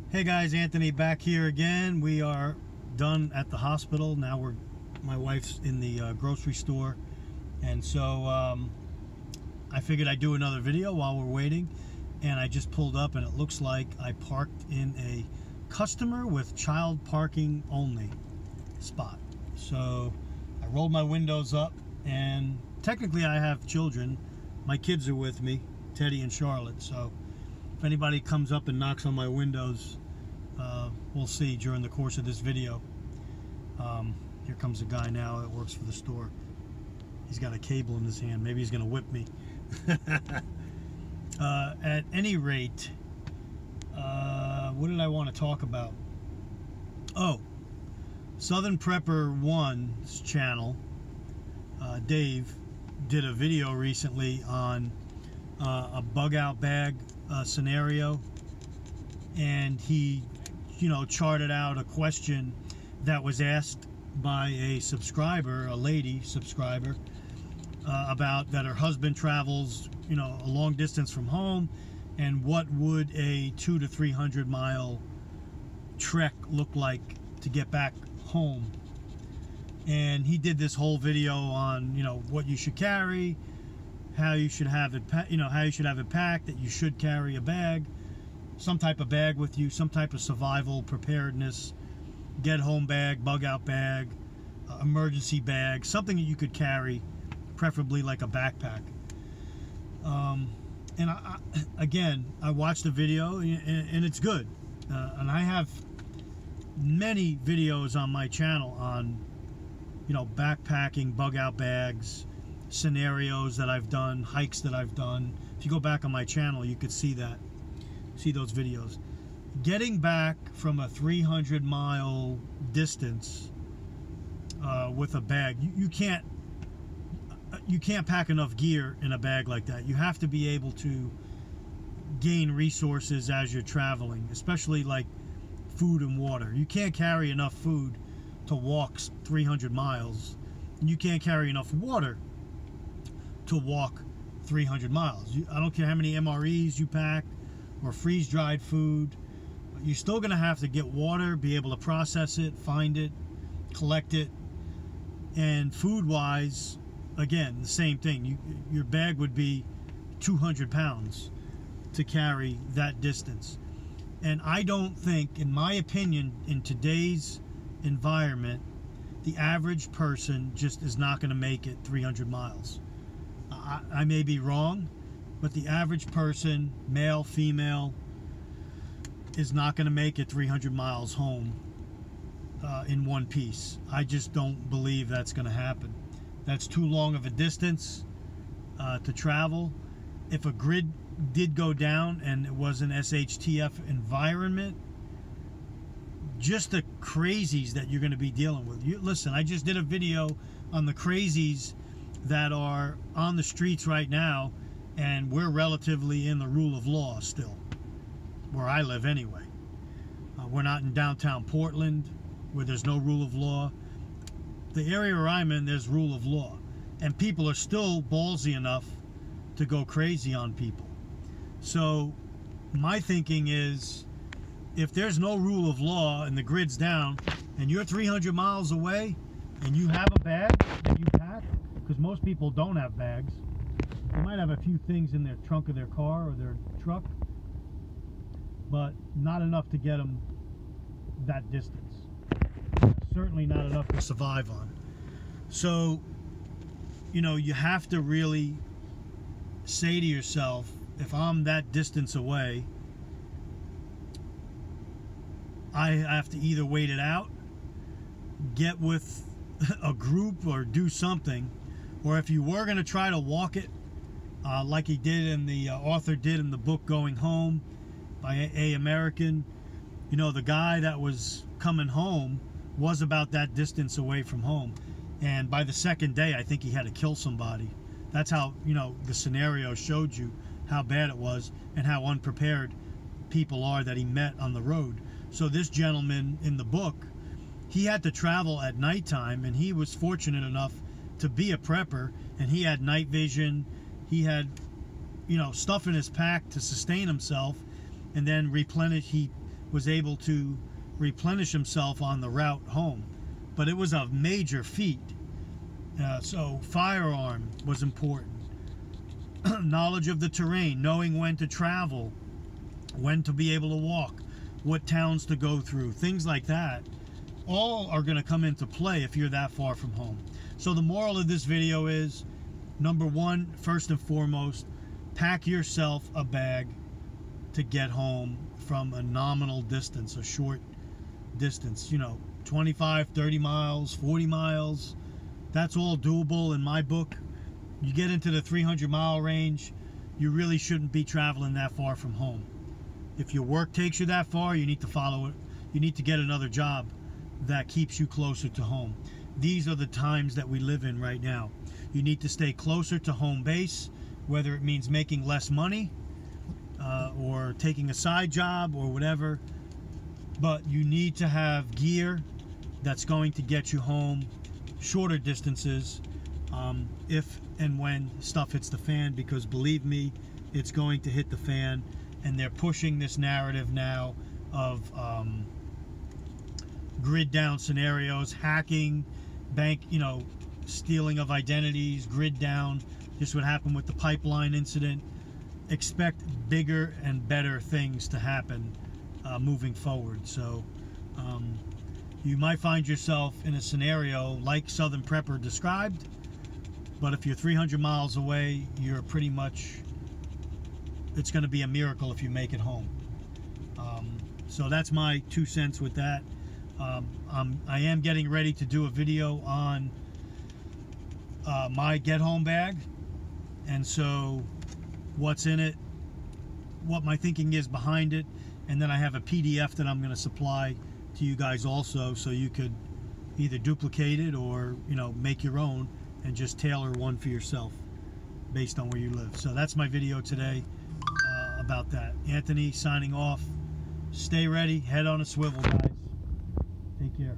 Hey guys, Anthony back here again. We are done at the hospital. Now my wife's in the grocery store, and so I figured I'd do another video while we're waiting. And I just pulled up, and it looks like I parked in a customer with child parking only spot. So I rolled my windows up, and technically I have children. My kids are with me, Teddy and Charlotte. So if anybody comes up and knocks on my windows, we'll see during the course of this video. Here comes a guy now that works for the store. He's got a cable in his hand. Maybe he's gonna whip me. At any rate, what did I want to talk about? Oh, Southern Prepper 1's channel, Dave, did a video recently on a bug out bag scenario, and he, charted out a question that was asked by a subscriber, a lady subscriber, about that her husband travels, a long distance from home, and what would a 200 to 300 mile trek look like to get back home. And he did this whole video on, what you should carry, how you should have it, how you should have it packed, that you should carry a bag, some type of bag with you, some type of survival preparedness, get home bag, bug out bag, emergency bag, something that you could carry, preferably like a backpack. And I watched the video, and it's good. And I have many videos on my channel on, backpacking, bug out bags, scenarios that I've done, hikes that I've done. If you go back on my channel, you could see those videos. Getting back from a 300-mile distance with a bag, you can't pack enough gear in a bag like that. You have to be able to gain resources as you're traveling, especially like food and water. You can't carry enough food to walk 300 miles, and you can't carry enough water to walk 300 miles. I don't care how many MREs you pack or freeze-dried food, you're still going to have to get water, be able to process it, find it, collect it. And food-wise, again, the same thing. Your bag would be 200 pounds to carry that distance. And I don't think, in my opinion, in today's environment, the average person just is not going to make it 300 miles. I may be wrong, but the average person, male, female, is not going to make it 300 miles home in one piece. I just don't believe that's going to happen. That's too long of a distance to travel. If a grid did go down and it was an SHTF environment, just the crazies that you're going to be dealing with. Listen, I just did a video on the crazies that are on the streets right now, and we're relatively in the rule of law still, where I live anyway. We're not in downtown Portland, where there's no rule of law. The area where I'm in, there's rule of law, and people are still ballsy enough to go crazy on people. So my thinking is, if there's no rule of law and the grid's down and you're 300 miles away and you have a bag that you pack, because most people don't have bags, they might have a few things in their trunk of their car or their truck, but not enough to get them that distance. Certainly not enough to survive on. So, you have to really say to yourself, if I'm that distance away, I have to either wait it out, get with a group, or do something. Or if you were going to try to walk it, like he did in the author did in the book Going Home by A. American, the guy that was coming home was about that distance away from home, and by the second day I think he had to kill somebody. That's how, the scenario showed you how bad it was and how unprepared people are that he met on the road. So this gentleman in the book, he had to travel at nighttime, and he was fortunate enough to be a prepper, and he had night vision, he had stuff in his pack to sustain himself, and then replenish. He was able to replenish himself on the route home. But it was a major feat. So firearm was important. Knowledge of the terrain, knowing when to travel, when to be able to walk, what towns to go through, things like that, all are going to come into play if you're that far from home. So the moral of this video is, number one, first and foremost, pack yourself a bag to get home from a nominal distance, a short distance, 25, 30 miles, 40 miles. That's all doable in my book. You get into the 300-mile range, you really shouldn't be traveling that far from home. If your work takes you that far, you need to follow it. You need to get another job that keeps you closer to home. These are the times that we live in right now. You need to stay closer to home base, whether it means making less money or taking a side job or whatever. But you need to have gear that's going to get you home shorter distances if and when stuff hits the fan, because believe me, it's going to hit the fan. And they're pushing this narrative now of grid down scenarios, hacking, bank, stealing of identities, grid down. Just what happened with the pipeline incident. Expect bigger and better things to happen moving forward. So you might find yourself in a scenario like Southern Prepper described, but if you're 300 miles away, you're pretty much, it's going to be a miracle if you make it home. So that's my 2 cents with that. I am getting ready to do a video on my get home bag, and so what's in it, what my thinking is behind it, and then I have a PDF that I'm going to supply to you guys also, so you could either duplicate it or make your own and just tailor one for yourself based on where you live. So that's my video today about that. Anthony signing off. Stay ready, head on a swivel, guys. Take care.